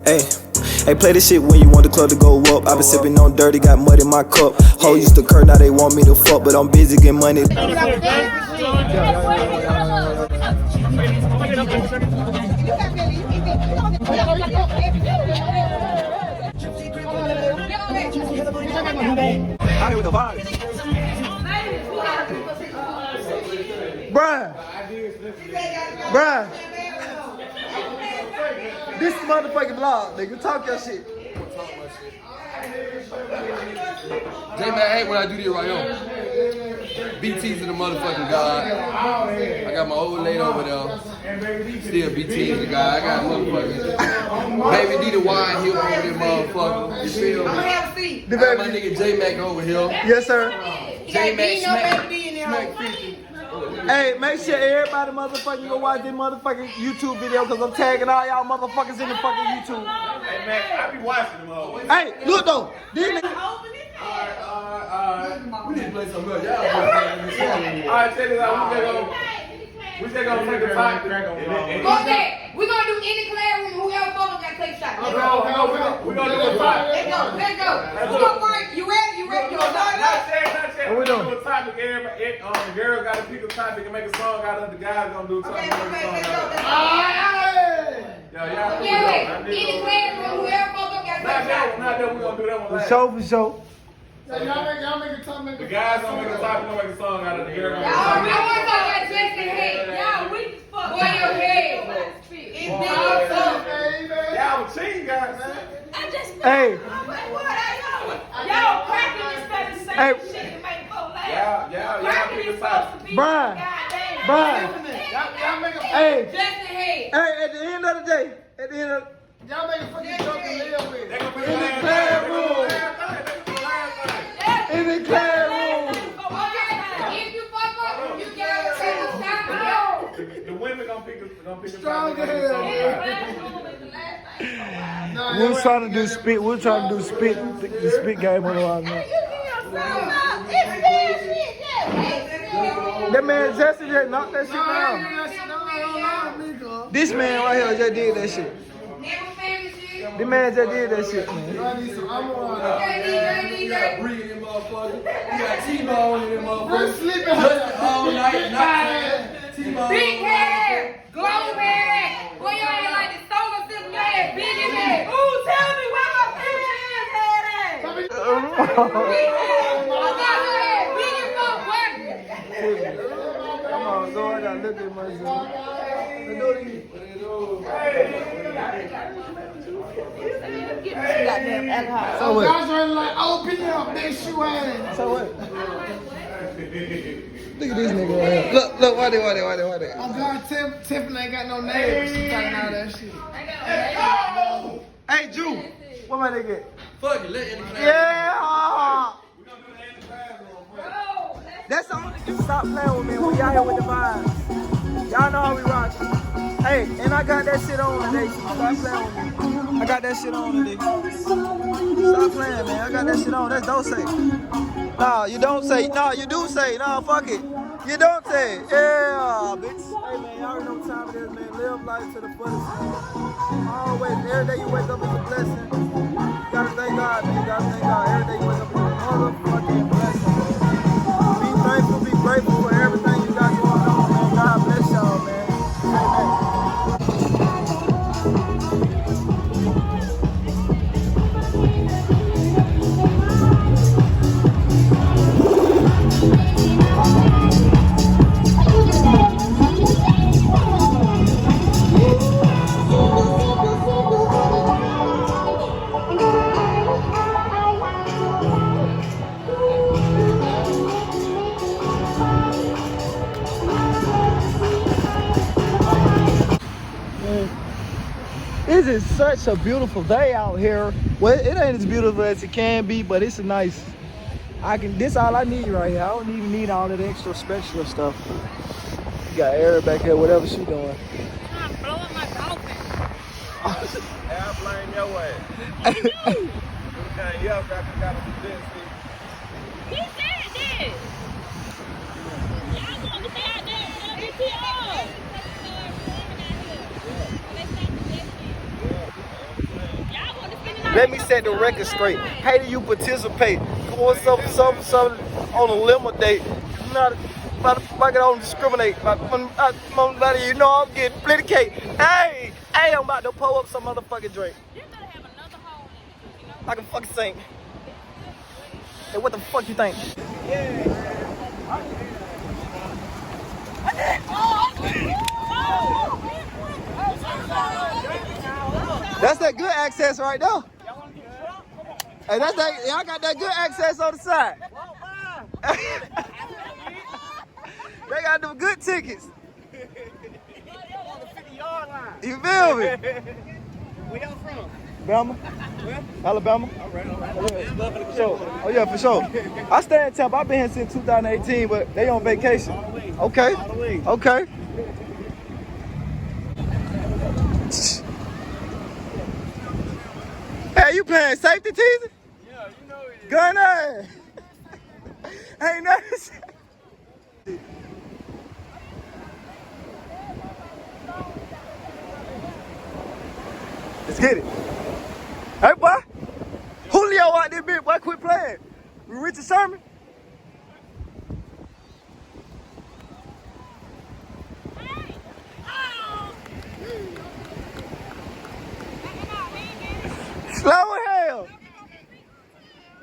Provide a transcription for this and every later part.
Hey, hey, play this shit when you want the club to go up. I been sipping on dirty, got mud in my cup. Ho used to curse, now they want me to fuck, but I'm busy getting money. Out here with the vibes. Bruh. Bruh. This is motherfucking vlog, nigga. Talk your shit. J-Man hate when I do this right here. BT's the motherfucking god. I got my old lady over there. Still BT's the guy. I got motherfucking Baby D the wine here over there, motherfucker. You feel me? I got my nigga J-Mac over here. Yes, sir. J-Mac smack 50. Hey, make sure everybody motherfucking go watch this motherfucking YouTube video, cause I'm tagging all y'all motherfuckers in the fucking YouTube. Hey man, I be watching them all. Hey, look though. These niggas. Alright. We need to play some good. Y'all Alright, check this out. We just gonna take a time. Go there. We're gonna do any classroom. Whoever photo got take shots. We're gonna do a time. Let's go. Who go first? You ready? You gonna start Not up? check. What we doing? Do a topic. Everybody, the girls gotta pick a topic and make a song out of it. The guys gonna do a topic. Okay, let's go. Yeah. Any classroom. Whoever photo got take shots. Not that we gonna do that one last. For sure. Y'all make a time. The guys gonna make a topic, gonna make a song out of it. The girls I gonna want to talk about Justin head. Y'all weak as fuck. Boy, your head. It's big as fuck. Y'all cheating, guys, man. Hey, Y'all cracking instead of saying Hey. shit to make folks laugh. Y'all Cracking pick is a topic. supposed to be Brian. goddamn. Brian. Y'all make a Hey, Justin head. hey, at the end of the day, y'all make a fucking joke to live with. They gonna be In the classroom. In the classroom. Okay, if you fuck up, you gotta take a shot. The women gonna pick a Strong topic. as hell. We was trying to do spit. We was trying to do spit. The spit game on the line. That man Jesse just knocked that shit down. This man right here just did that shit. This man just did that shit, man. I need some ammo on it. We got Bree in them motherfuckers. We got T-Bone in them I'm motherfuckers. sleeping All night, T-Bone. Big hair, glow hair. Boy, you ain't like the solar system. You ain't big in there. Ooh, tell me where my big ass head at. Big hair. I got her head big as fuck. Come on, go. I gotta look at myself. Goddamn alcohol. So what? Guys are like, open up, big shoe ass. So what? Look at this nigga right here. Look, why they? Oh God, Tiffany ain't got no name. She talking all that shit. Hey, Drew, what my nigga? Fuck it, let it play. Yeah. That's the only thing. Stop playing with me. We out here with the vibes. Y'all know how we rock. Hey, and I got that shit on today. Stop playing with me. I got that shit on today. Stop playing, man. I got that shit on. That's don't say. Nah, you don't say. Nah, you do say. Nah, fuck it. You don't say. Yeah, bitch. Hey, man, y'all already know what time it is, man. Live life to the fullest. Always, every day you wake up is a blessing. You gotta thank God, man. You gotta thank God. Every day you wake up is a motherfucking blessing. Be thankful, be grateful for everything you got going on, man. God bless y'all, man. Amen. This is such a beautiful day out here. Well, it ain't as beautiful as it can be, but it's a nice. This all I need right here. I don't even need all that extra special stuff. You got Eric back here, whatever she doing. I'm blowing my dolphin. Airplane your way. Okay, yeah, got a He said this. Y'all going to stay out there with LBTO. Let me set the record straight. How do you participate? Going some on a limo date. Not I don't discriminate. You know I'm getting plenty cake. Hey, I'm about to pull up some motherfucking drink. You better have another hole in it, you know? I can fucking sing. Hey, what the fuck you think? That's that good access right there. Hey, that's that. Y'all got that good access on the side. They got them good tickets. You feel me? Where y'all from? Alabama. Where? Alabama. All right. For sure. Oh yeah, for sure. I stay in Tampa. I've been here since 2018, but they on vacation. Okay. Okay. Hey, you playing safety, teaser? Yeah, you know it. Gunner. Ain't nothing. Let's get it. Hey, boy. Julio out there, bitch. Boy, quit playing. We Richard Sherman. Slow as hell.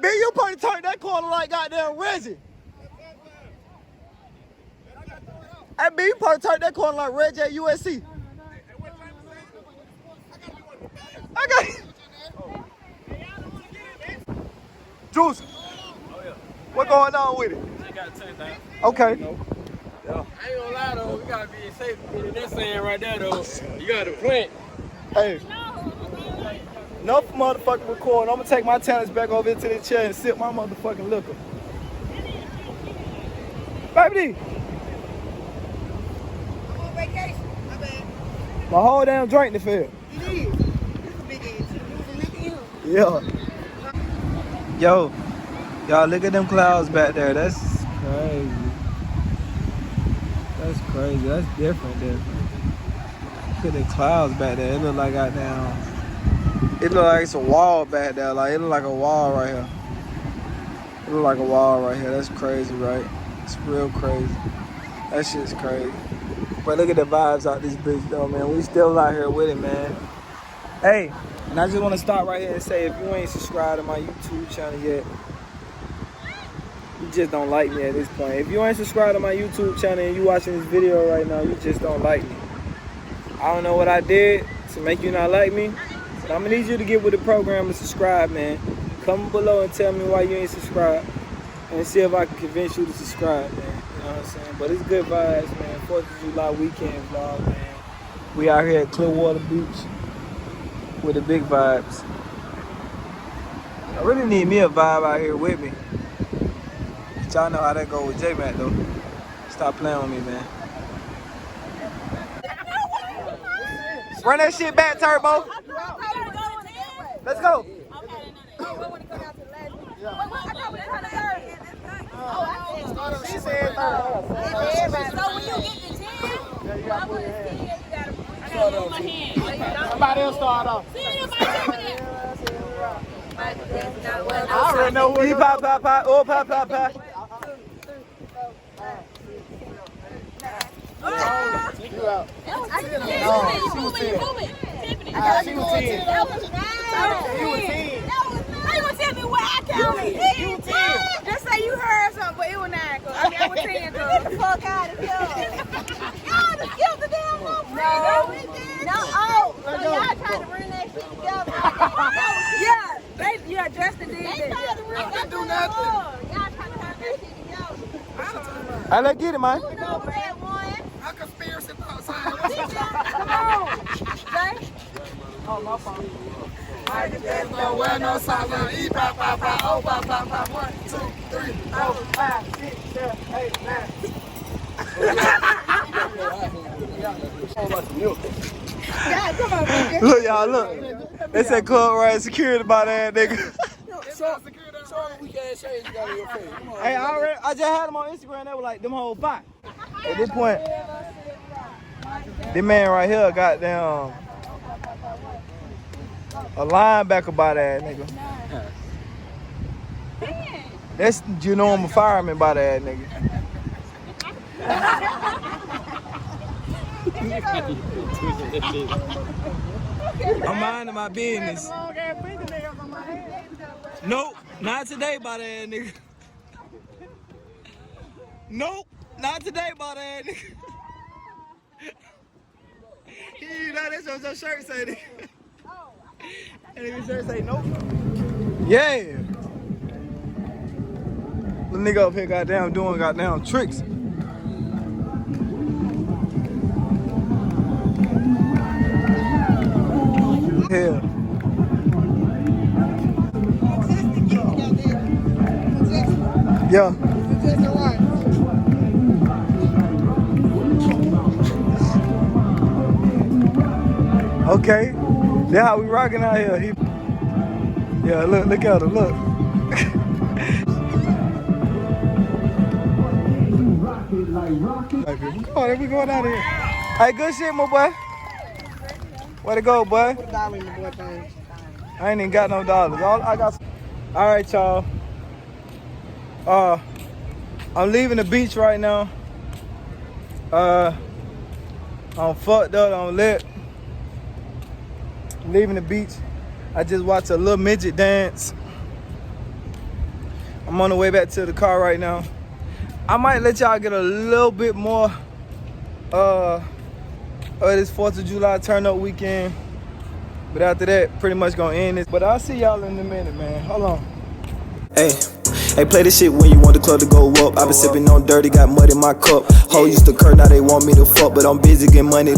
Bitch, you probably turned that corner like goddamn Reggie. Hey, bitch, you probably turned that corner like Reggie at USC. I got it. Juice. What going on with it? Okay. I ain't gonna lie though, we gotta be safe in that saying right there though. You gotta plant. Hey. Enough motherfucking recording. I'm gonna take my talents back over into the chair and sip my motherfucking liquor. Baby D. I'm on vacation. My bad. My whole damn drink to fill. It is. This is a big ass. You was in Yeah. Yo, y'all look at them clouds back there. That's crazy. That's crazy. That's different. Look at the clouds back there. It look like it look like it's a wall back there. Like it look like a wall right here. It look like a wall right here. That's crazy, right? It's real crazy. That shit's crazy. But look at the vibes out this bitch though, man. We still out here with it, man. Hey, and I just want to stop right here and say, if you ain't subscribed to my YouTube channel yet, you just don't like me at this point. If you ain't subscribed to my YouTube channel and you watching this video right now, you just don't like me. I don't know what I did to make you not like me, but I'm going to need you to get with the program and subscribe, man. Comment below and tell me why you ain't subscribed and see if I can convince you to subscribe, man. You know what I'm saying? But it's good vibes, man. 4th of July weekend vlog, man. We out here at Clearwater Beach with the big vibes. I really need me a vibe out here with me. But y'all know how that go with J-Mac though. Stop playing with me, man. Run that shit back, Turbo. Let's go. She said So when you get the 10, you gotta put it in. I gotta move my hand. somebody else start off. See anybody over there? I already know what. Pop, pop, pop. Oh, pop, pop, pop. You out. Move it. Tiffany. She was 10. That was 9. You was 10. How you gonna tell me what I counted? You was 10. Just say you heard something, but it was 9. I mean, I was 10. Get the fuck out of here. Y'all just killed the damn motherfucker. No, we did. No, oh. So y'all trying to bring that shit together. Yeah, Justin did that. They tried to bring that do nothing. Y'all trying to bring that shit together. Hey, let's get it, man. Who know red one? A conspiracy outside. Come on. Jay? Oh, my phone. I just don't wear no socks on. E pop pop pop. Oh pop pop pop. 1, 2, 3, 4, 5, 6, 7, 8, 9. Look, y'all, look. They said club right security by that nigga. Hey, I just had them on Instagram. They were like, them whole 5. At this point, this man right here got down. A linebacker by that nigga. That's, you know, I'm a fireman by that nigga. I'm minding my business. Nope, not today by that nigga. Nope, not today by that nigga. You know that's what your shirt say, nigga. That nigga shirt say nope. Yeah. The nigga up here goddamn doing goddamn tricks. Hell. Yeah. Okay. That's how we rocking out here. Yeah, look at her, look. We going out here. Hey, good shit, my boy. Way to go, boy. I ain't even got no dollars. All right, y'all. I'm leaving the beach right now. I'm fucked up, I'm lit. Leaving the beach. I just watched a little midget dance. I'm on the way back to the car right now. I might let y'all get a little bit more of this 4th of July turn up weekend. But after that, pretty much gonna end this. But I'll see y'all in a minute, man. Hold on. Hey, play this shit when you want the club to go up. I been sipping on dirty, got mud in my cup. Ho used to curse, now they want me to fuck, but I'm busy getting money.